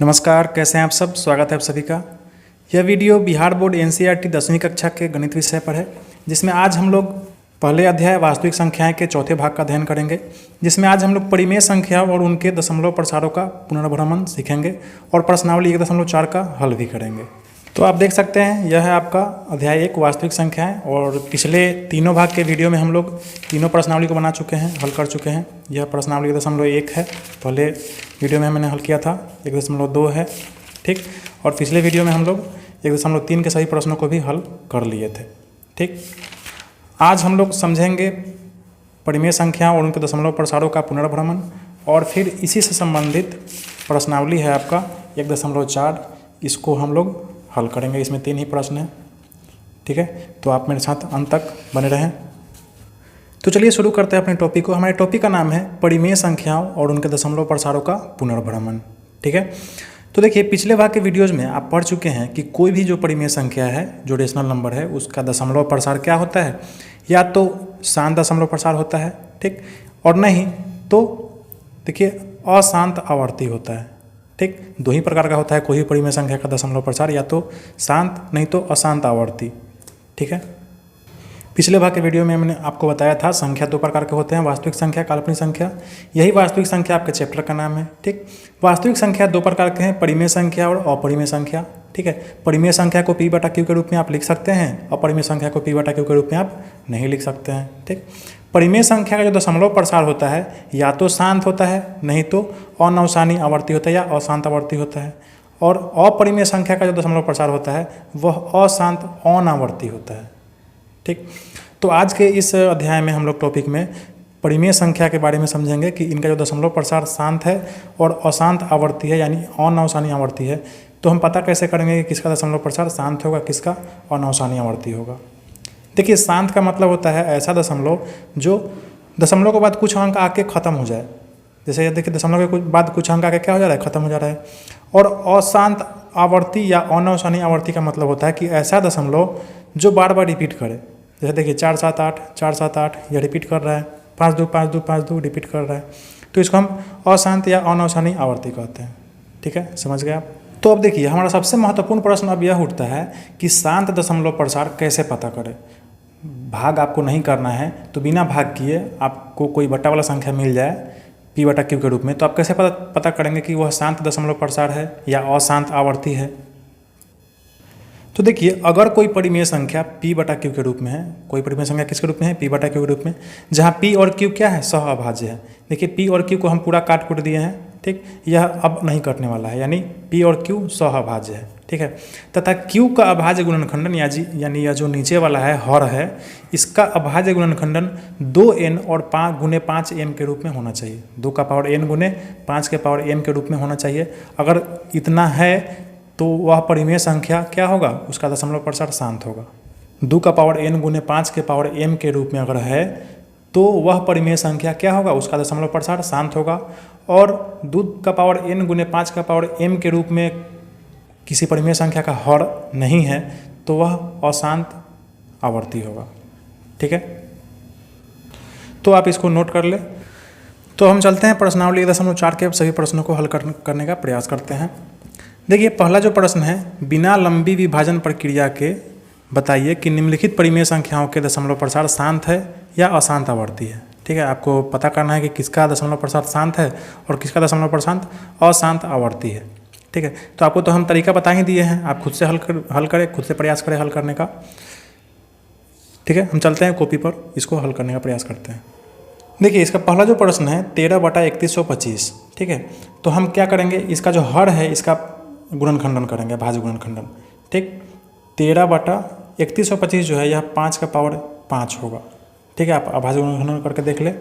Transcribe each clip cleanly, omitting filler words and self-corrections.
नमस्कार, कैसे हैं आप सब। स्वागत है आप सभी का। यह वीडियो बिहार बोर्ड एनसीईआरटी 10वीं कक्षा के गणित विषय पर है, जिसमें आज हम लोग पहले अध्याय वास्तविक संख्याएं के चौथे भाग का अध्ययन करेंगे, जिसमें आज हम लोग परिमेय संख्या और उनके दशमलव प्रसारों का पुनर्भ्रमण सीखेंगे और प्रश्नावली 1.4 का हल भी करेंगे। तो आप देख सकते हैं, यह है आपका अध्याय 1 वास्तविक संख्याएं, और पिछले तीनों भाग के वीडियो में हम लोग तीनों प्रश्नावली को बना चुके हैं, हल कर चुके हैं। यह प्रश्नावली 1.1 है, पहले वीडियो में मैंने हल किया था। 1.2 है, ठीक। और पिछले वीडियो में हम लोग 1.3 के सभी प्रश्नों को भी हल कर लिए थे, ठीक। आज हम लोग समझेंगे परिमेय संख्या और उनके दशमलव प्रसारों का पुनर्भ्रमण, और फिर इसी से संबंधित प्रश्नावली है आपका 1.4, इसको हम लोग हल करेंगे। इसमें 3 ही प्रश्न हैं, ठीक है। तो आप मेरे साथ अंत तक बने रहें। तो चलिए शुरू करते हैं अपने टॉपिक को। हमारे टॉपिक का नाम है परिमेय संख्याओं और उनके दशमलव प्रसारों का पुनर्भ्रमण, ठीक है। तो देखिए, पिछले भाग के वीडियोज़ में आप पढ़ चुके हैं कि कोई भी जो परिमेय संख्या है, जो रेशनल नंबर है, उसका दशमलव प्रसार क्या होता है। या तो शांत दशमलव प्रसार होता है, ठीक, और नहीं तो देखिए अशांत आवर्ती होता है, ठीक। 2 ही प्रकार का होता है कोई भी परिमेय संख्या का दशमलव प्रसार, या तो शांत नहीं तो अशांत आवर्ती, ठीक है। पिछले भाग के वीडियो में मैंने आपको बताया था संख्या 2 प्रकार के होते हैं, वास्तविक संख्या, काल्पनिक संख्या। यही वास्तविक संख्या आपके चैप्टर का नाम है, ठीक। वास्तविक संख्या 2 प्रकार के हैं, परिमेय संख्या और अपरिमेय संख्या, ठीक है। परिमेय संख्या को P/Q के रूप में आप लिख सकते हैं, अपरिमेय संख्या को P/Q के रूप में आप नहीं लिख सकते हैं, ठीक। परिमेय संख्या का जो दशमलव प्रसार होता है, या तो शांत होता है, नहीं तो अनवसानी आवर्ती होता है या अशांत आवर्ती होता है। और अपरिमेय संख्या का जो दशमलव प्रसार होता है, वह अशांत अनावर्ती होता है, ठीक। तो आज के इस अध्याय में हम लोग टॉपिक में परिमेय संख्या के बारे में समझेंगे कि इनका जो दशमलव प्रसार शांत है और अशांत आवर्ती है, यानी अनवसानी आवर्ती है। तो हम पता कैसे करेंगे कि किसका दशमलव प्रसार शांत होगा, किसका अनवसानी आवर्ती होगा। देखिए, शांत का मतलब होता है ऐसा दशमलव जो दशमलव के बाद कुछ अंक आके ख़त्म हो जाए। जैसे देखिए, दशमलव के बाद कुछ अंक आके क्या हो जा रहा है, ख़त्म हो जा रहा है। और अशांत आवर्ती या अनवसानी आवर्ती का मतलब होता है कि ऐसा दशमलव जो बार बार रिपीट करे। जैसे देखिए 4 7 8 4 7 8, यह रिपीट कर रहा है, 5 2 5 2 5 2 रिपीट कर रहा है, तो इसको हम अशांत या अनवसानी आवर्ती कहते हैं, ठीक है। समझ गए आप। तो अब देखिए, हमारा सबसे महत्वपूर्ण प्रश्न अब यह उठता है कि शांत दशमलव प्रसार कैसे पता करें। भाग आपको नहीं करना है, तो बिना भाग किए आपको कोई बटा वाला संख्या मिल जाए P/Q के रूप में, तो आप कैसे पता करेंगे कि वह शांत दशमलव प्रसार है या अशांत आवर्ती है। तो देखिए, अगर कोई परिमेय संख्या P/Q के रूप में है, कोई परिमेय संख्या किसके रूप में है, P/Q के रूप में, जहाँ P और Q क्या है, सह अभाज्य है। देखिए, P और Q को हम पूरा काट कूट दिए हैं, ठीक। यह अब नहीं कटने वाला है, यानी P और Q सह अभाज्य है, ठीक है। तथा Q का अभाज्य गुणनखंडन यानी यह जो नीचे वाला है हर है, इसका अभाज्य गुणनखंडन 2n और 5 गुने 5m के रूप में होना चाहिए। 2 का पावर n गुने 5 के पावर m के रूप में होना चाहिए। अगर इतना है तो वह परिमेय संख्या क्या होगा, उसका दशमलव प्रसार शांत होगा। 2 का पावर n गुने 5 के पावर m के रूप में अगर है, तो वह परिमेय संख्या क्या होगा, उसका दशमलव प्रसार शांत होगा। और 2 का पावर n गुने 5 का पावर m के रूप में किसी परिमेय संख्या का हर नहीं है, तो वह अशांत आवर्ती होगा, ठीक है। तो आप इसको नोट कर ले। तो हम चलते हैं प्रश्नावली 1.4 के सभी प्रश्नों को हल करने का प्रयास करते हैं। देखिए, पहला जो प्रश्न है, बिना लंबी विभाजन प्रक्रिया के बताइए कि निम्नलिखित परिमेय संख्याओं के दशमलव प्रसार शांत है या अशांत आवर्ती है, ठीक है। आपको पता करना है कि किसका दशमलव प्रसार शांत है और किसका दशमलव प्रसार अशांत आवर्ती है, ठीक है। तो आपको तो हम तरीका बता ही दिए हैं, आप खुद से हल करें, खुद से प्रयास करें हल करने का, ठीक है। हम चलते हैं कॉपी पर, इसको हल करने का प्रयास करते हैं। देखिए, इसका पहला जो प्रश्न है 13/3125, ठीक है। तो हम क्या करेंगे, इसका जो हर है इसका गुणनखंडन करेंगे, भाज्य गुणनखंडन, ठीक। 13/3125 जो है यह 5 का पावर 5 होगा, ठीक है। आप अभाज्य गुणनखंडन करके देख ले।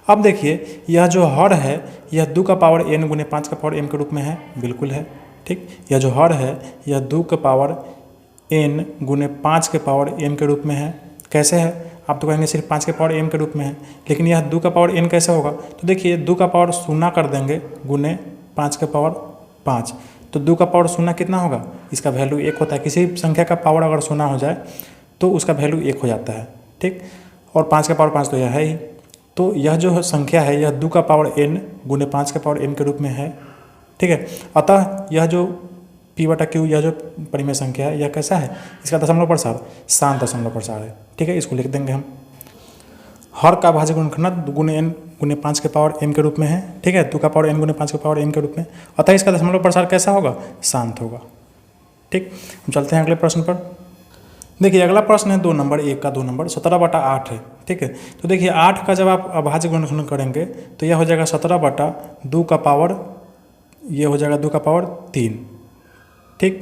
अब देखिए, यह जो हर है यह 2 का पावर n गुने 5 का पावर m के रूप में है, बिल्कुल है, ठीक। यह जो हर है यह 2 का पावर n गुने 5 के पावर m के रूप में है। कैसे है, आप तो कहेंगे सिर्फ 5 के पावर m के रूप में है, लेकिन यह 2 का पावर n कैसे होगा। तो देखिए, 2 का पावर 0 कर देंगे गुने 5 के पावर 5, तो 2 का पावर 0 कितना होगा, इसका वैल्यू 1 होता है। किसी संख्या का पावर अगर 0 हो जाए तो उसका वैल्यू 1 हो जाता है, ठीक। और 5 का पावर 5 तो यह है ही। तो यह जो संख्या है यह 2 का पावर n गुने 5 का पावर m के रूप में है, ठीक है। अतः यह जो p/q यह जो परिमेय संख्या है यह कैसा है, इसका दशमलव प्रसार शांत दशमलव प्रसार है। ठीक है, इसको लिख देंगे हम। हर का भाज्य गुणनखंड 2 गुने n गुने 5 के पावर m के रूप में है। ठीक है, 2 का पावर n गुने 5 के पावर m के रूप में। अतः इसका दशमलव प्रसार कैसा होगा, शांत होगा। ठीक, हम चलते हैं अगले प्रश्न पर। देखिए अगला प्रश्न है 2 नंबर 1 का 2 नंबर 17/8 है। ठीक है, तो देखिए 8 का जब आप अभाज्य गुणनखंड करेंगे तो यह हो जाएगा 17/2 का पावर, ये हो जाएगा 2 का पावर 3। ठीक,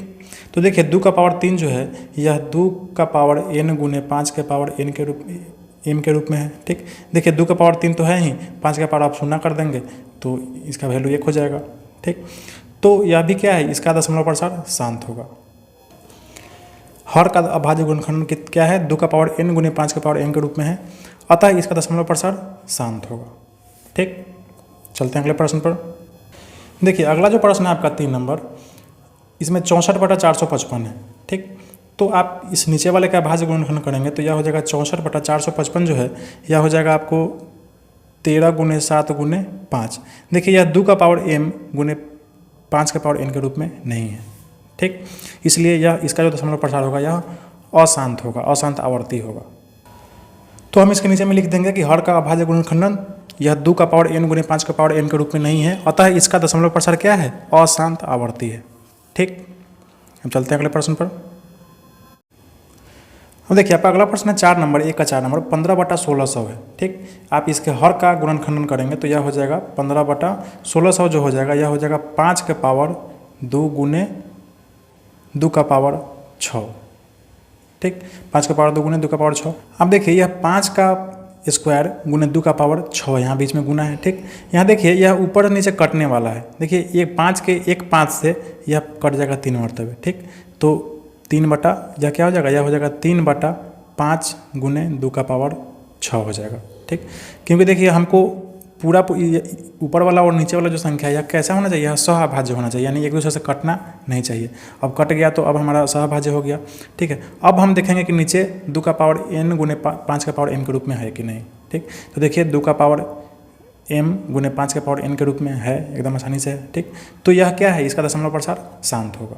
तो देखिए 2 का पावर 3 जो है यह 2 का पावर n गुने 5 के पावर n के रूप m के रूप में है। ठीक, देखिए 2 का पावर 3 तो है ही, 5 का पावर आप शून्य कर देंगे तो इसका वैल्यू 1 हो जाएगा। ठीक, तो यह भी क्या है, इसका दशमलव प्रसार शांत होगा। हर का अभाज्य गुणनखंड क्या है, 2 का पावर n गुने 5 के पावर m के रूप में है। अतः इसका दशमलव प्रसार शांत होगा। ठीक, चलते हैं अगले प्रश्न पर। देखिए अगला जो प्रश्न है आपका 3 नंबर, इसमें 64/455 है। ठीक, तो आप इस नीचे वाले का अभाज्य गुणनखंड करेंगे तो यह हो जाएगा 64/455 जो है यह हो जाएगा आपको 13 गुने 7 गुने 5। देखिए यह 2 का पावर m गुने 5 के पावर n के रूप में नहीं है। ठीक, इसलिए यह इसका जो दशमलव प्रसार होगा यह अशांत होगा, अशांत आवर्ती होगा। तो हम इसके नीचे में लिख देंगे कि हर का अभाज्य गुणनखंड यह 2 का पावर n गुने 5 का पावर m के रूप में नहीं है। अतः इसका दशमलव प्रसार क्या है, अशांत आवर्ती है। ठीक, हम चलते हैं अगले प्रश्न पर। अब देखिए आपका अगला प्रश्न है 4 नंबर 1 का 4 नंबर 15/1600 है। ठीक, आप इसके हर का गुणनखंडन करेंगे तो यह हो जाएगा 15/1600 जो हो जाएगा यह हो जाएगा 5 के पावर 2 गुने 2 का पावर 6। ठीक, 5 का पावर 2 गुने 2 का पावर 6। अब देखिए यह 5 का स्क्वायर गुने 2 का पावर 6 यहाँ बीच में गुना है। ठीक, यहाँ देखिए यह ऊपर नीचे कटने वाला है। देखिए ये 5 के एक 5 से यह कट जाएगा 3 मरतबे। ठीक, तो 3 बटा यह क्या हो जाएगा, यह हो जाएगा 3/5 गुने 2 का पावर 6 हो जाएगा। ठीक, क्योंकि देखिए हमको पूरा ऊपर वाला और नीचे वाला जो संख्या है यह कैसा होना चाहिए, यह सहअभाज्य होना चाहिए, यानी एक दूसरे से कटना नहीं चाहिए। अब कट गया तो अब हमारा सहअभाज्य हो गया। ठीक है, अब हम देखेंगे कि नीचे 2 का पावर n गुने 5 का पावर m के रूप में है कि नहीं। ठीक, तो देखिए 2 का पावर m गुने 5 के पावर n के रूप में है, एकदम आसानी से है। ठीक, तो यह क्या है, इसका दशमलव प्रसार शांत होगा।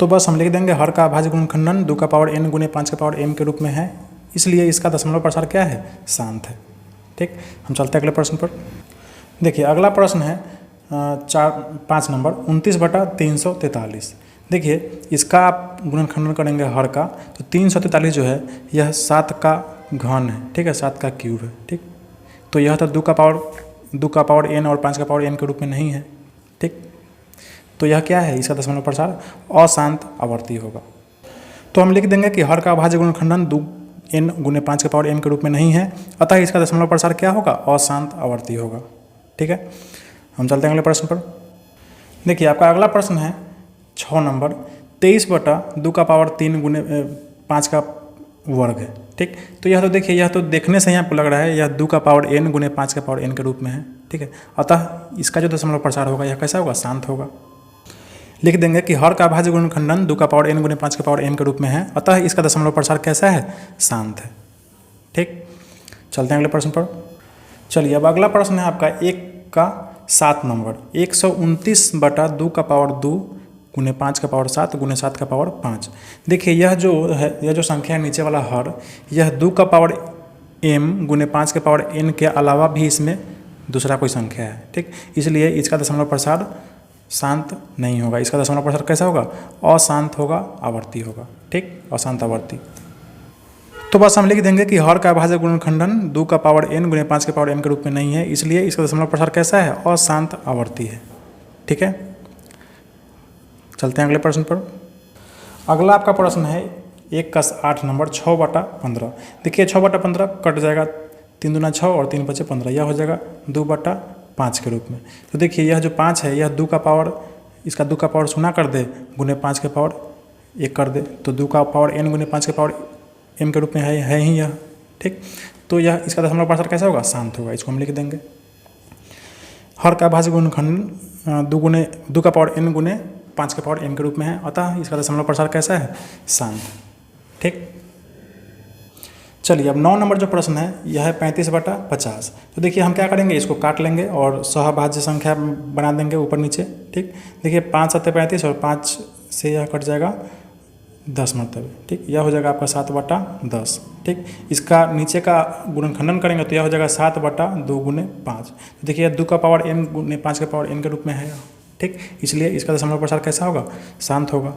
तो बस हम लिख देंगे हर का अभाज्य गुणनखंडन 2 का पावर n गुने 5 का पावर m के रूप में है, इसलिए इसका दशमलव प्रसार क्या है, शांत है। ठीक, हम चलते हैं अगले प्रश्न पर। देखिए अगला प्रश्न है 5 नंबर 29/343। देखिए इसका आप गुणनखंडन करेंगे हर का तो 343 जो है यह 7 का घन है। ठीक है, 7 का क्यूब है। ठीक, तो यह तो 2 का पावर n और 5 का पावर m के रूप में नहीं है। ठीक, तो यह क्या है, इसका दशमलव प्रसार अशांत आवर्ती होगा। तो हम लिख देंगे कि हर का अभाज्य गुणनखंडन 2 n गुने 5 के पावर m के रूप में नहीं है। अतः इसका दशमलव प्रसार क्या होगा, अशांत आवर्ती होगा। ठीक है, हम चलते हैं अगले प्रश्न पर। देखिए आपका अगला प्रश्न है 6 नंबर 23/2 का पावर 3 गुने 5 का वर्ग है। ठीक, तो यह तो देखिए यह तो देखने से ही आपको लग रहा है यह 2 का पावर n गुने 5 का पावर n के रूप में है। ठीक है, अतः इसका जो दशमलव प्रसार होगा यह कैसा होगा, शांत होगा। लिख देंगे कि हर का अभाज्य गुणनखंडन 2 का पावर n गुने 5 का पावर m के रूप में है। अतः इसका दशमलव प्रसार कैसा है, शांत है। ठीक, चलते हैं अगले प्रश्न पर। चलिए अब अगला प्रश्न है आपका 1 का 7 नंबर 129/2 का पावर 2 गुने 5 का पावर 7 गुने 7 का पावर 5। देखिए यह जो संख्या है नीचे वाला हर, यह 2 का पावर m गुने 5 के पावर n के अलावा भी इसमें दूसरा कोई संख्या है। ठीक, इसलिए इसका दशमलव प्रसार शांत नहीं होगा। इसका दशमलव प्रसार कैसा होगा, अशांत होगा, आवर्ती होगा। ठीक, अशांत आवर्ती। तो बस हम लिख देंगे कि हर का अभाज्य गुणनखंडन 2 का पावर n गुने 5 के पावर m के रूप में नहीं है, इसलिए इसका दशमलव प्रसार कैसा है, अशांत आवर्ती है। ठीक है, चलते हैं अगले प्रश्न पर। अगला आपका प्रश्न है 1 का 8 नंबर 6/15। देखिए 6/15 कट जाएगा, 3 दूना 6 और 3 बचे 15, यह हो जाएगा 2/5 के रूप में। तो देखिए यह जो 5 है यह 2 का पावर, इसका 2 का पावर शून्य कर दे गुने 5 के पावर 1 कर दे, तो 2 का पावर n गुने 5 के पावर m के रूप में है ही यह। ठीक, तो यह इसका दशमलव प्रसार कैसा होगा, शांत होगा। इसको हम लिख देंगे हर का अभाज्य गुणनखंड 2 का पावर n गुने 5 के पावर m के रूप में है। अतः इसका दशमलव प्रसार कैसा है, शांत। ठीक, चलिए अब 9 नंबर जो प्रश्न है यह है 35/50। तो देखिए हम क्या करेंगे, इसको काट लेंगे और सहभाज्य संख्या बना देंगे ऊपर नीचे। ठीक, देखिए 5 7 35 और 5 से यह कट जाएगा 10 मरतबे। ठीक, यह हो जाएगा आपका 7/10। ठीक, इसका नीचे का गुणनखंडन करेंगे तो यह हो जाएगा 7/2 × 5। तो देखिए 2 का पावर n × 5 के पावर n के रूप में है। ठीक, इसलिए इसका दशमलव प्रसार कैसा होगा, शांत होगा।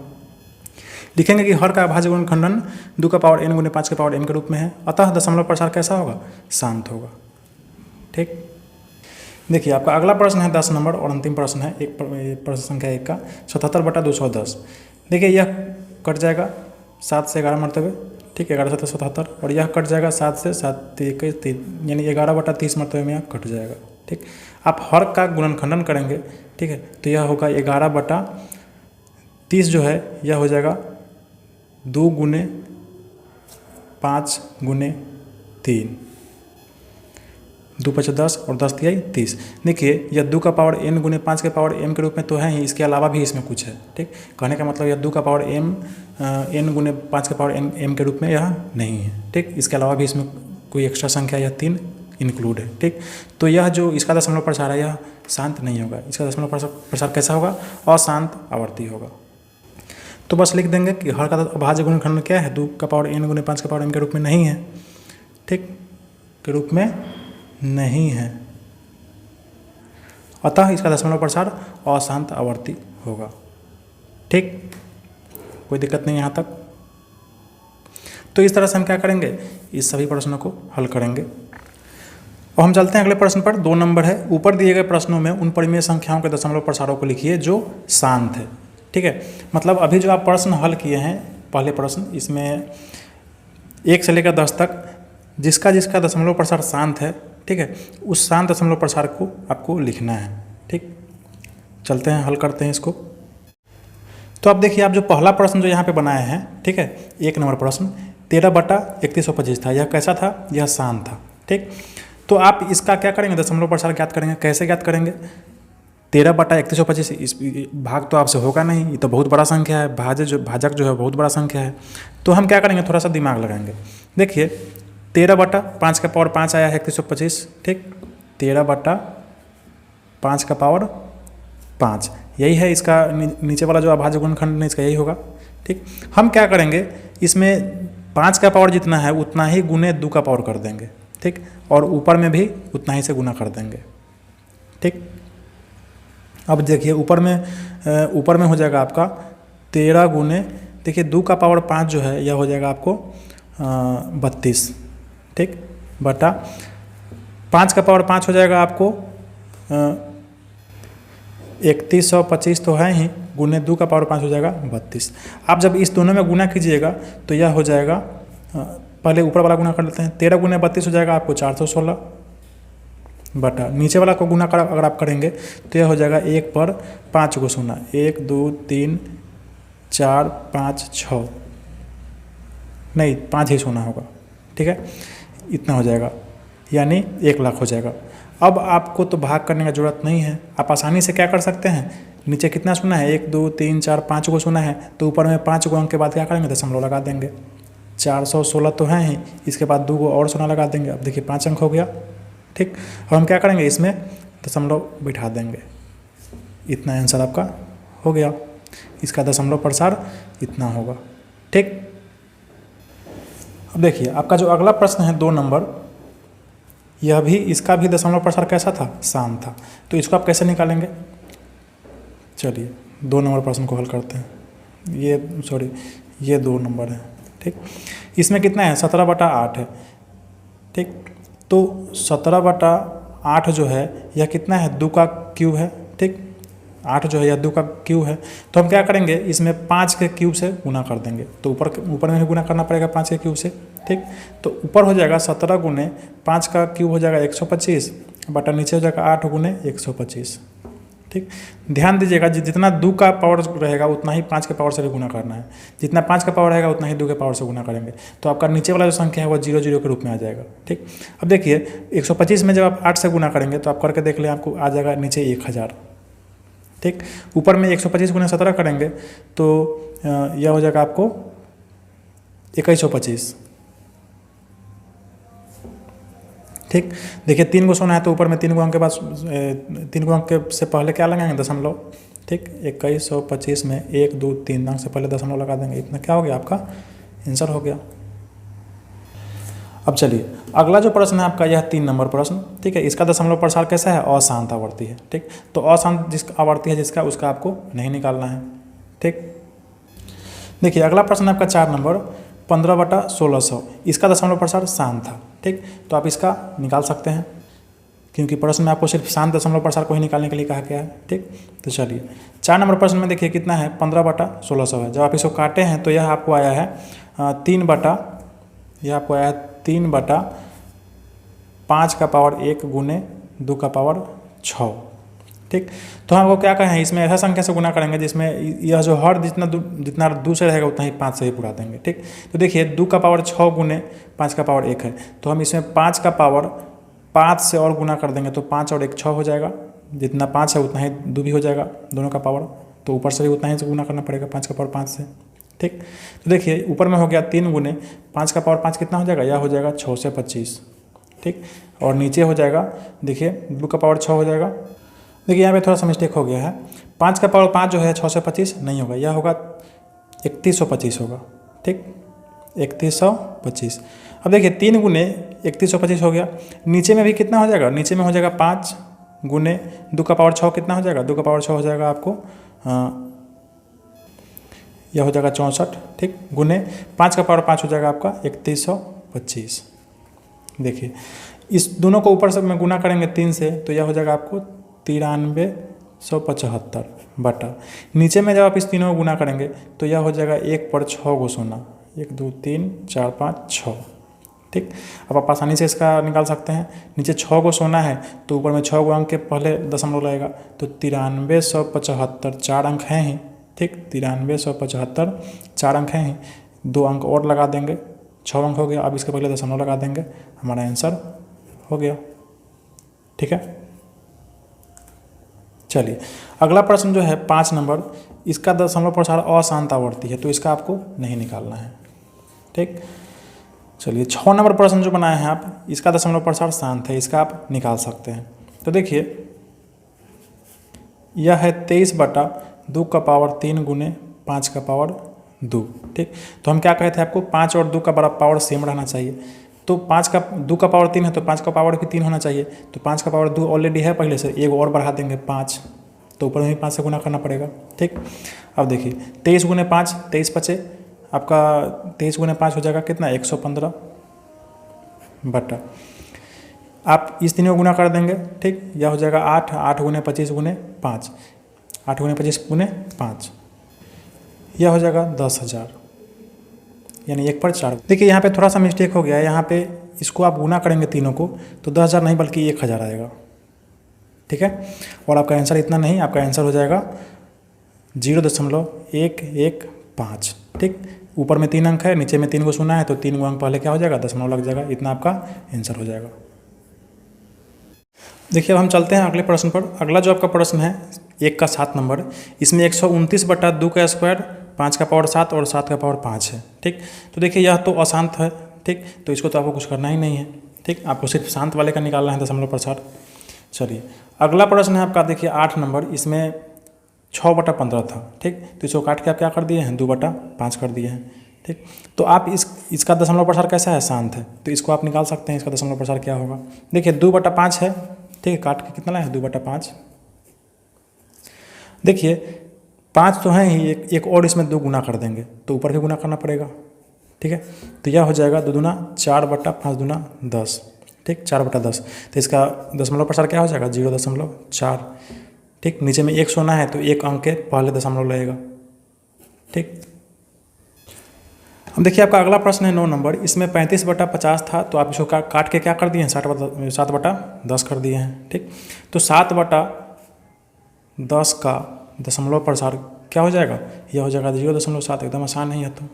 लिखेंगे कि हर का अभाज्य गुणनखंडन 2 का पावर n × 5 के पावर n के रूप में है, अतः दशमलव प्रसार कैसा होगा, शांत होगा। ठीक, देखिए आपका अगला प्रश्न है 10 नंबर और अंतिम प्रश्न है एक प्रश्न संख्या 1 का 77/210। देखिए यह कट जाएगा 7 से 11 मरतबे। ठीक, 11 7 77 और यह कट जाएगा 7 से 7 21 3, यानी 11/30 मरतबे में यह कट जाएगा। ठीक, आप हर का गुणनखंडन करेंगे, ठीक है, तो यह होगा 11/30 जो है यह हो जाएगा 2 × 5 × 3, 2 5 10 और 10 तिहाई 30। देखिए यह 2 का पावर n × 5 के पावर m के रूप में तो है ही, इसके अलावा भी इसमें कुछ है। ठीक, कहने का मतलब यह 2 का पावर n × 5 के पावर m के रूप में यह नहीं है। ठीक, इसके अलावा भी इसमें कोई एक्स्ट्रा संख्या यह 3 इंक्लूड है। ठीक, तो यह जो इसका दशमलव प्रसार है यह शांत नहीं होगा, इसका दशमलव प्रसार कैसा होगा, अशांत आवर्ती होगा। तो बस लिख देंगे कि हर का अभाज्य गुणनखंडन क्या है, 2 का पावर n × 5 के पावर m के रूप में नहीं है। ठीक, के रूप में नहीं है, अतः इसका दशमलव प्रसार अशांत आवर्ती होगा। ठीक, कोई दिक्कत नहीं यहाँ तक। तो इस तरह से हम क्या करेंगे, इस सभी प्रश्नों को हल करेंगे। और हम चलते हैं अगले प्रश्न पर। 2 नंबर है, ऊपर दिए गए प्रश्नों में उन परिमेय संख्याओं के दशमलव प्रसारों को लिखिए जो शांत है। ठीक है, मतलब अभी जो आप प्रश्न हल किए हैं, पहले प्रश्न, इसमें 1 से लेकर 10 तक जिसका जिसका दशमलव प्रसार शांत है, ठीक है, उस शांत दशमलव प्रसार को आपको लिखना है। ठीक, चलते हैं हल करते हैं इसको। तो अब देखिए आप जो पहला प्रश्न जो यहाँ पे बनाए हैं, ठीक है, 1 नंबर प्रश्न 13/3125 था। यह कैसा था, यह शांत था। ठीक, तो आप इसका क्या करेंगे, दशमलव प्रसार ज्ञात करेंगे। कैसे ज्ञात करेंगे, 13/3125 इस भाग तो आपसे होगा नहीं, ये तो बहुत बड़ा संख्या है, भाजक जो है बहुत बड़ा संख्या है। तो हम क्या करेंगे, थोड़ा सा दिमाग लगाएंगे। देखिए 13/5 का पावर 5 आया है 3125। ठीक, 13/5 का पावर 5 यही है इसका नीचे वाला जो अभाज्य गुणनखंड है इसका यही होगा। ठीक, हम क्या करेंगे, इसमें 5 का पावर जितना है उतना ही गुने 2 का पावर कर देंगे। ठीक, और ऊपर में भी उतना ही से गुना कर देंगे। ठीक, अब देखिए ऊपर में हो जाएगा आपका 13 गुने, देखिए 2 का पावर 5 जो है यह हो जाएगा आपको 32। ठीक, बटा 5 का पावर 5 हो जाएगा आपको 3125 तो है ही, गुने 2 का पावर 5 हो जाएगा 32। आप जब इस दोनों में गुना कीजिएगा तो यह हो जाएगा, पहले ऊपर वाला गुना कर लेते हैं, 13 गुने 32 हो जाएगा आपको 416, बटा नीचे वाला को गुना कर अगर आप करेंगे तो यह हो जाएगा 1 पर 5 को शून्य, 1 2 3 4 5 6, नहीं 5 ही शून्य होगा। ठीक है, इतना हो जाएगा, यानी 1 लाख हो जाएगा। अब आपको तो भाग करने का जरूरत नहीं है, आप आसानी से क्या कर सकते हैं, नीचे कितना शून्य है, 1 2 3 4 5 को शून्य है, तो ऊपर में 5 को अंक के बाद क्या करेंगे, दशमलव लगा देंगे। 416 तो है ही, इसके बाद 2 को और शून्य लगा देंगे, अब देखिए 5 अंक हो गया। ठीक, अब हम क्या करेंगे, इसमें दशमलव बिठा देंगे, इतना आंसर आपका हो गया। इसका दशमलव प्रसार इतना होगा। ठीक, अब देखिए आपका जो अगला प्रश्न है 2 नंबर, यह भी, इसका भी दशमलव प्रसार कैसा था, शांत था। तो इसको आप कैसे निकालेंगे, चलिए 2 नंबर प्रश्न को हल करते हैं। ये 2 नंबर है। ठीक, इसमें कितना है, 17/8 है। ठीक, तो 17/8 जो है यह कितना है, 2 का क्यूब है। ठीक, 8 जो है यह 2 का क्यूब है। तो हम क्या करेंगे, इसमें 5 के क्यूब से गुना कर देंगे, तो ऊपर में भी गुना करना पड़ेगा 5 के क्यूब से। ठीक, तो ऊपर हो जाएगा 17 गुने 5 का क्यूब हो जाएगा 125, बटा नीचे हो जाएगा 8 गुने 125। ठीक, ध्यान दीजिएगा जितना 2 का पावर रहेगा उतना ही 5 के पावर से भी गुना करना है, जितना 5 का पावर रहेगा उतना ही 2 के पावर से गुना करेंगे, तो आपका नीचे वाला जो संख्या है वो 0 0 के रूप में आ जाएगा। ठीक, अब देखिए 125 में जब आप 8 से गुना करेंगे तो आप करके देख लें, आपको आ जाएगा नीचे 1000। ठीक, ऊपर में 125 गुने 17 करेंगे तो यह हो जाएगा आपको 2125। ठीक। देखिए 3 को सोना है तो ऊपर में 3 को अंक के पास 3 को अंक के से पहले क्या लगाएंगे, दशमलव। ठीक, 2125 में 1 2 3 अंक से पहले दशमलव लगा देंगे, इतना क्या हो गया आपका आंसर हो गया। अब चलिए अगला जो प्रश्न है आपका यह 3 नंबर प्रश्न। ठीक है, इसका दशमलव प्रसार कैसा है, अशांत आवर्ती है। ठीक, तो अशांत जिस आवर्ती है जिसका, उसका आपको नहीं निकालना है। ठीक, देखिए अगला प्रश्न है आपका 4 नंबर 15/1600, इसका दशमलव प्रसार शांत था। ठीक, तो आप इसका निकाल सकते हैं क्योंकि प्रश्न में आपको सिर्फ शांत दशमलव प्रसार को ही निकालने के लिए कहा गया है। ठीक, तो चलिए 4 नंबर प्रश्न में देखिए कितना है, 15/1600 है। जब आप इसको काटे हैं तो यह आपको आया है 3/5 का पावर 1 गुने 2 का पावर 6। ठीक, तो हमको क्या कहें, इसमें ऐसा संख्या से गुना करेंगे जिसमें यह जो हर जितना दू से रहेगा उतना ही 5 से ही पूरा देंगे। ठीक, तो देखिए 2 का पावर 6 गुने 5 का पावर 1 है, तो हम इसमें 5 का पावर 5 से और गुना कर देंगे तो 5 और 1 6 हो जाएगा। जितना 5 है उतना ही 2 भी हो जाएगा दोनों का पावर, तो ऊपर से भी उतना ही से गुना करना पड़ेगा 5 का पावर 5 से। ठीक, तो देखिए ऊपर में हो गया 3 गुने 5 का पावर 5 कितना हो जाएगा, यह हो जाएगा 6 से 25। ठीक, और नीचे हो जाएगा देखिए 2 का पावर 6 हो जाएगा। देखिए यहाँ पे थोड़ा सा मिस्टेक हो गया है, 5 का पावर 5 जो है 6 से 25 नहीं होगा, यह होगा 3125 होगा। ठीक, 3125। अब देखिए 3 गुने 3125 हो गया, नीचे में भी कितना हो जाएगा, नीचे में हो जाएगा 5 गुने 2 का पावर 6 कितना हो जाएगा, 2 का पावर 6 हो जाएगा आपको यह हो जाएगा 64। ठीक, गुने 5 का पावर 5 हो जाएगा आपका 3125। देखिए इस दोनों को ऊपर से में गुना करेंगे 3 से तो यह हो जाएगा आपको 9375 बटा, नीचे में जब आप इस तीनों को गुना करेंगे तो यह हो जाएगा 1 पर 6 को सोना, 1 2 3 4 5 6। ठीक, अब आप आसानी से इसका निकाल सकते हैं, नीचे 6 को सोना है तो ऊपर में 6 को अंक के पहले दशमलव लगेगा, तो 9375 4 अंक हैं ही। ठीक, 9375 4 अंक हैं ही, 2 अंक और लगा देंगे 6 अंक हो गया। अब इसके पहले दशमलव लगा देंगे, हमारा आंसर हो गया। ठीक है, चलिए अगला प्रश्न जो है 5 नंबर, इसका दशमलव प्रसार अशांत आवर्ती है तो इसका आपको नहीं निकालना है। ठीक, चलिए 6 नंबर प्रश्न जो बनाए हैं आप, इसका दशमलव प्रसार शांत है, इसका आप निकाल सकते हैं। तो देखिए यह है 23/2 का पावर 3 गुने 5 का पावर 2। ठीक, तो हम क्या कहे थे आपको, 5 और 2 का बड़ा पावर सेम रहना चाहिए, तो 2 का पावर 3 है तो 5 का पावर भी 3 होना चाहिए, तो 5 का पावर 2 ऑलरेडी है पहले से, एक और बढ़ा देंगे 5, तो ऊपर में भी 5 से गुना करना पड़ेगा। ठीक, अब देखिए 23 गुने 5 23 बचे आपका, 23 गुने 5 हो जाएगा कितना 115 बटा, आप इस तीनों को गुना कर देंगे। ठीक, यह हो जाएगा 8 गुने 25 गुने 5, 8 गुने 25 गुने 5, यह हो जाएगा 10,000, यानी 1 पर 4। देखिए यहाँ पे थोड़ा सा मिस्टेक हो गया है, यहाँ पे इसको आप गुना करेंगे तीनों को तो 10,000 नहीं बल्कि 1,000 आएगा। ठीक है, और आपका आंसर इतना नहीं, आपका आंसर हो जाएगा 0.115। ठीक, ऊपर में 3 अंक है, नीचे में 3 को सुना है तो 3 अंक पहले क्या हो जाएगा, दशमलव लग जाएगा, इतना आपका आंसर हो जाएगा। देखिए अब हम चलते हैं अगले प्रश्न पर। अगला जो आपका प्रश्न है 1 का 7 नंबर, इसमें 129/2 का स्क्वायर 5 का पावर 7 और 7 का पावर 5 है। ठीक, तो देखिए यह तो अशांत है। ठीक, तो इसको तो आपको कुछ करना ही नहीं है। ठीक, आपको सिर्फ शांत वाले का निकालना है दशमलव प्रसार। चलिए अगला प्रश्न है आपका देखिए 8 नंबर, इसमें 6/15 था। ठीक, तो इसको काट के आप क्या कर दिए हैं, 2/5 कर दिए हैं। ठीक, तो आप इसका दशमलव प्रसार कैसा है, शांत है, तो इसको आप निकाल सकते हैं, इसका दशमलव प्रसार क्या होगा। देखिए 2/5 है। ठीक है, काट के कितना लाए 2/5। देखिए 5 तो है ही, एक और इसमें 2 गुना कर देंगे तो ऊपर भी गुना करना पड़ेगा। ठीक है, तो यह हो जाएगा 2 दूना 4/5 दूना 10। ठीक, 4/10, तो इसका दशमलव प्रसार क्या हो जाएगा 0.4। ठीक, नीचे में 1 सोना है तो 1 अंक के पहले दशमलव लगेगा। ठीक, अब देखिए आपका अगला प्रश्न है 9 नंबर, इसमें 35/50 था तो आप इसको काट के क्या कर दिए हैं 7/10 कर दिए हैं। ठीक, तो 7/10 का दशमलव प्रसार क्या हो जाएगा, यह हो जाएगा 0.7, एकदम आसान है यह तो।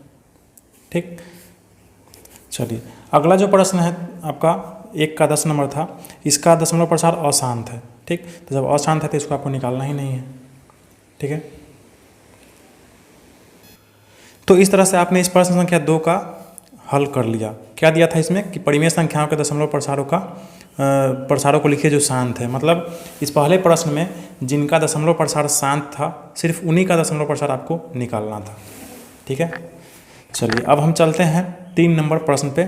ठीक, चलिए अगला जो प्रश्न है आपका 1 का 10 नंबर था, इसका दशमलव प्रसार अशांत है। ठीक, तो जब अशांत है तो इसको आपको निकालना ही नहीं है। ठीक है, तो इस तरह से आपने इस प्रश्न संख्या 2 का हल कर लिया। क्या दिया था इसमें कि परिमेय संख्याओं के दशमलव प्रसारों का प्रसारों को लिखिए जो शांत है। मतलब इस पहले प्रश्न में जिनका दशमलव प्रसार शांत था सिर्फ उन्हीं का दशमलव प्रसार आपको निकालना था। ठीक है, चलिए अब हम चलते हैं 3 नंबर प्रश्न पे।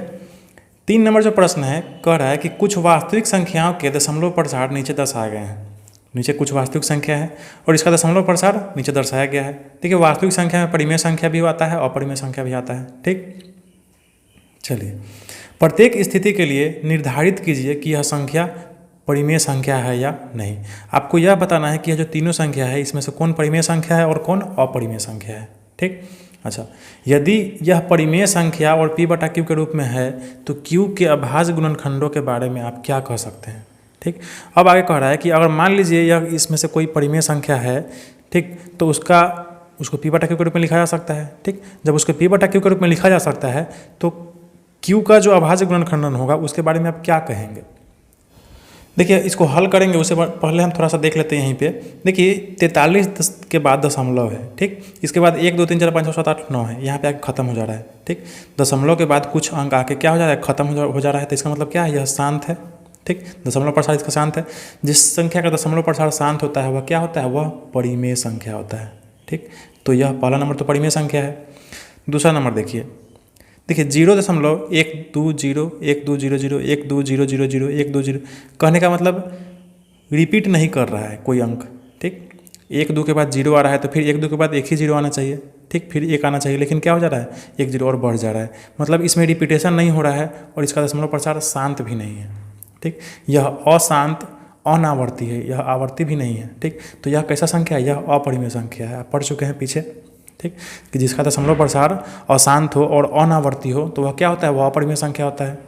3 नंबर जो प्रश्न है कह रहा है कि कुछ वास्तविक संख्याओं के दशमलव प्रसार नीचे दर्शाए गए हैं। नीचे कुछ वास्तविक संख्या है और इसका दशमलव प्रसार नीचे दर्शाया गया है। देखिए वास्तविक संख्या में परिमेय संख्या भी आता है और अपरिमेय संख्या भी आता है। ठीक, चलिए प्रत्येक स्थिति के लिए निर्धारित कीजिए कि यह संख्या परिमेय संख्या है या नहीं। आपको यह बताना है कि यह जो तीनों संख्या है इसमें से कौन परिमेय संख्या है और कौन अपरिमेय संख्या है। ठीक, अच्छा, यदि यह परिमेय संख्या और p/q के रूप में है तो q के अभाज्य गुणनखंडों के बारे में आप क्या कह सकते हैं। ठीक, अब आगे कह रहा है कि अगर मान लीजिए यह इसमें से कोई परिमेय संख्या है, ठीक, तो उसको p/q के रूप में लिखा जा सकता है। ठीक, जब उसको p/q के रूप में लिखा जा सकता है तो q का जो अभाज्य गुणनखंडन होगा उसके बारे में आप क्या कहेंगे। देखिए इसको हल करेंगे उससे पहले हम थोड़ा सा देख लेते हैं। यहीं पे देखिए 43 के बाद दशमलव है। ठीक, इसके बाद 1 2 3 4 5 6 7 8 9 है, यहाँ पे आके खत्म हो जा रहा है। ठीक, दशमलव के बाद कुछ अंक आके क्या हो जा रहा है, खत्म हो जा रहा है। तो इसका मतलब क्या है, यह शांत है। ठीक, दशमलव प्रसार इसका शांत है। जिस संख्या का दशमलव प्रसार शांत होता है वह क्या होता है, वह परिमेय संख्या होता है। ठीक, तो यह पहला नंबर तो परिमेय संख्या है। दूसरा नंबर देखिए 0.120 1200 1200 120 कहने का मतलब रिपीट नहीं कर रहा है कोई अंक। ठीक, 1 2 के बाद 0 आ रहा है तो फिर 1 2 के बाद एक ही 0 आना चाहिए। ठीक, फिर 1 आना चाहिए, लेकिन क्या हो जा रहा है, 1 0 और बढ़ जा रहा है। मतलब इसमें रिपीटेशन नहीं हो रहा है और इसका दशमलव प्रसार शांत भी नहीं है। ठीक, यह अशांत अनावर्ती है, यह आवर्ती भी नहीं है। ठीक, तो यह कैसा संख्या है, यह अपरिमेय संख्या है। आप पढ़ चुके हैं पीछे। ठीक, कि जिसका दशमलव प्रसार अशांत हो और अनावर्ती हो तो वह क्या होता है, वह अपरिमेय संख्या होता है।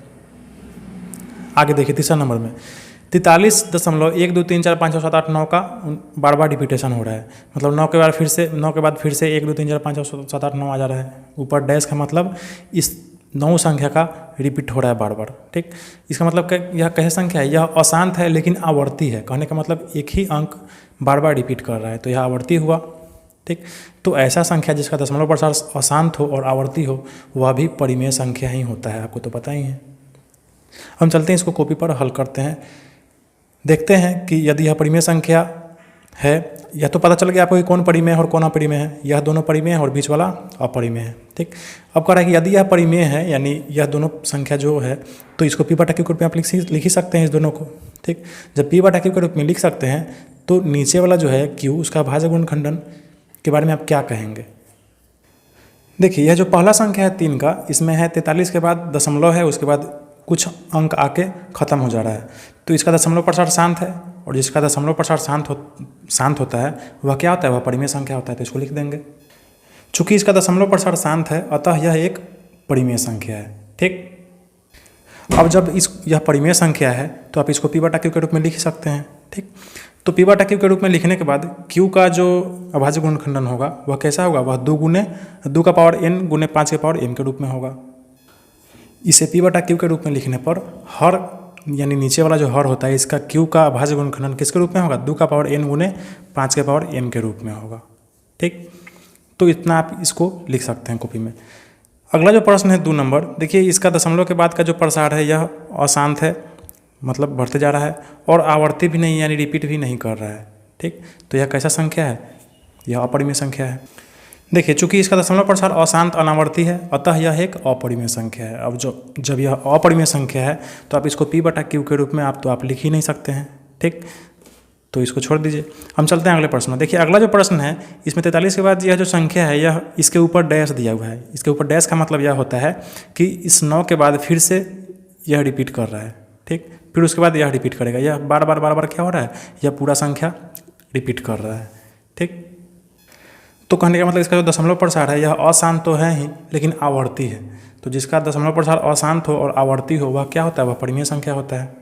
आगे देखिए तीसरा नंबर में 43.1 2 3 4 5 6 7 8 9 का बार बार रिपीटेशन हो रहा है। मतलब 9 के बाद फिर से 1 2 3 4 5 6 7 8 9 आ जा रहा है। ऊपर डैश का मतलब इस 9 संख्या का रिपीट हो रहा है बार बार। ठीक, इसका मतलब यह कैसे संख्या है, यह अशांत है लेकिन आवर्ती है। कहने का मतलब एक ही अंक बार बार रिपीट कर रहा है, तो यह आवर्ती हुआ। ठीक, तो ऐसा संख्या जिसका दशमलव प्रसार अशांत हो और आवर्ती हो वह भी परिमेय संख्या ही होता है, आपको तो पता ही है। हम चलते हैं इसको कॉपी पर हल करते हैं। देखते हैं कि यदि यह परिमेय संख्या है, यह तो पता चल गया आपको कि कौन परिमेय है और कौन अपरिमेय है। यह दोनों परिमेय है और बीच वाला अपरिमेय है। ठीक, अब कह रहा है कि यदि यह परिमेय है यानी यह दोनों संख्या जो है तो इसको p/q के रूप में आप लिख ही सकते हैं इस दोनों को। ठीक, जब p/q के रूप में लिख सकते हैं तो नीचे वाला जो है q उसका अभाज्य गुणनखंडन के बारे में आप क्या कहेंगे। देखिए यह जो पहला संख्या है 3 का, इसमें है 43 के बाद दशमलव है, उसके बाद कुछ अंक आके ख़त्म हो जा रहा है। तो इसका दशमलव प्रसार शांत है और जिसका दशमलव प्रसार शांत होता है वह क्या होता है, वह परिमेय संख्या होता है। तो इसको लिख देंगे। चूँकि इसका दशमलव प्रसार शांत है अतः यह एक परिमेय संख्या है। ठीक, अब जब यह परिमेय संख्या है तो आप इसको p/q के रूप में लिख सकते हैं। ठीक, तो p/q के रूप में लिखने के बाद q का जो अभाज्य गुणनखंडन होगा वह कैसा होगा, वह 2 का पावर n गुने 5 के पावर m के रूप में होगा। इसे p/q के रूप में लिखने पर हर यानी नीचे वाला जो हर होता है इसका q का अभाज्य गुणनखंडन किसके रूप में होगा, 2 का पावर n गुने 5 के पावर m के रूप में होगा। ठीक, तो इतना आप इसको लिख सकते हैं कॉपी में। अगला जो प्रश्न है 2 नंबर, देखिए इसका दशमलव के बाद का जो प्रसार है यह अशांत है, मतलब बढ़ते जा रहा है और आवर्ती भी नहीं यानी रिपीट भी नहीं कर रहा है। ठीक, तो यह कैसा संख्या है, यह अपरिमेय संख्या है। देखिए चूंकि इसका दशमलव प्रसार अशांत अनावर्ती है अतः यह एक अपरिमेय संख्या है। अब जब यह अपरिमेय संख्या है तो आप इसको p/q के रूप में आप लिख ही नहीं सकते हैं। ठीक, तो इसको छोड़ दीजिए। हम चलते हैं अगले प्रश्न में। देखिए अगला जो प्रश्न है इसमें 43 के बाद यह जो संख्या है यह इसके ऊपर डैश दिया हुआ है। इसके ऊपर डैश का मतलब यह होता है कि इस 9 के बाद फिर से यह रिपीट कर रहा है। ठीक, फिर उसके बाद यह रिपीट करेगा। यह बार बार क्या हो रहा है, यह पूरा संख्या रिपीट कर रहा है। ठीक, तो कहने का मतलब इसका जो दशमलव प्रसार है यह अशांत तो है ही लेकिन आवर्ती है। तो जिसका दशमलव प्रसार अशांत हो और आवर्ती हो वह क्या होता है, वह परिमेय संख्या होता है।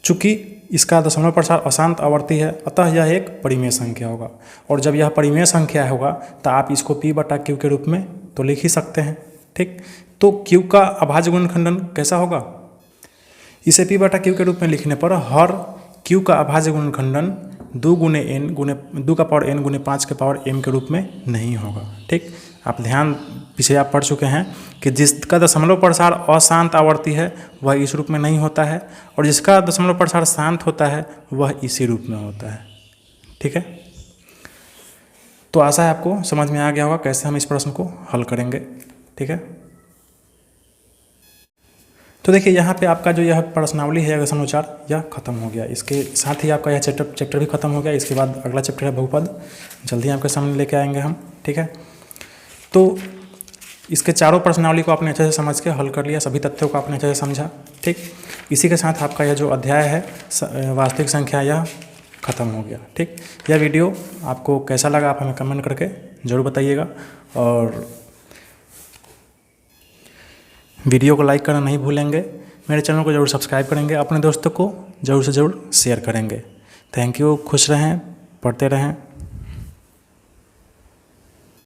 चूँकि इसका दशमलव प्रसार अशांत आवर्ती है अतः यह एक परिमेय संख्या होगा। और जब यह परिमेय संख्या होगा तो आप इसको p/q के रूप में तो लिख ही सकते हैं। ठीक, तो q का अभाज्य गुणनखंडन कैसा होगा, इसे p/q के रूप में लिखने पर हर q का अभाज्य गुणनखंडन 2 गुने n गुने 2 का पावर n गुने 5 के पावर m के रूप में नहीं होगा। ठीक, आप ध्यान पीछे आप पढ़ चुके हैं कि जिसका दशमलव प्रसार अशांत आवर्ती है वह इस रूप में नहीं होता है, और जिसका दशमलव प्रसार शांत होता है वह इसी रूप में होता है। ठीक है, तो आशा है आपको समझ में आ गया होगा कैसे हम इस प्रश्न को हल करेंगे। ठीक है, तो देखिए यहाँ पे आपका जो यह प्रश्नावली है दशमलव यह खत्म हो गया। इसके साथ ही आपका यह चैप्टर भी खत्म हो गया। इसके बाद अगला चैप्टर है बहुपद, जल्दी आपके सामने लेके आएंगे हम। ठीक है, तो इसके चारों प्रश्नावली को आपने अच्छे से समझ के हल कर लिया, सभी तथ्यों को आपने अच्छे से समझा। ठीक, इसी के साथ आपका यह जो अध्याय है वास्तविक संख्या यह खत्म हो गया। ठीक, यह वीडियो आपको कैसा लगा आप हमें कमेंट करके ज़रूर बताइएगा, और वीडियो को लाइक करना नहीं भूलेंगे। मेरे चैनल को ज़रूर सब्सक्राइब करेंगे, अपने दोस्तों को ज़रूर से ज़रूर शेयर करेंगे। थैंक यू, खुश रहें, पढ़ते रहें।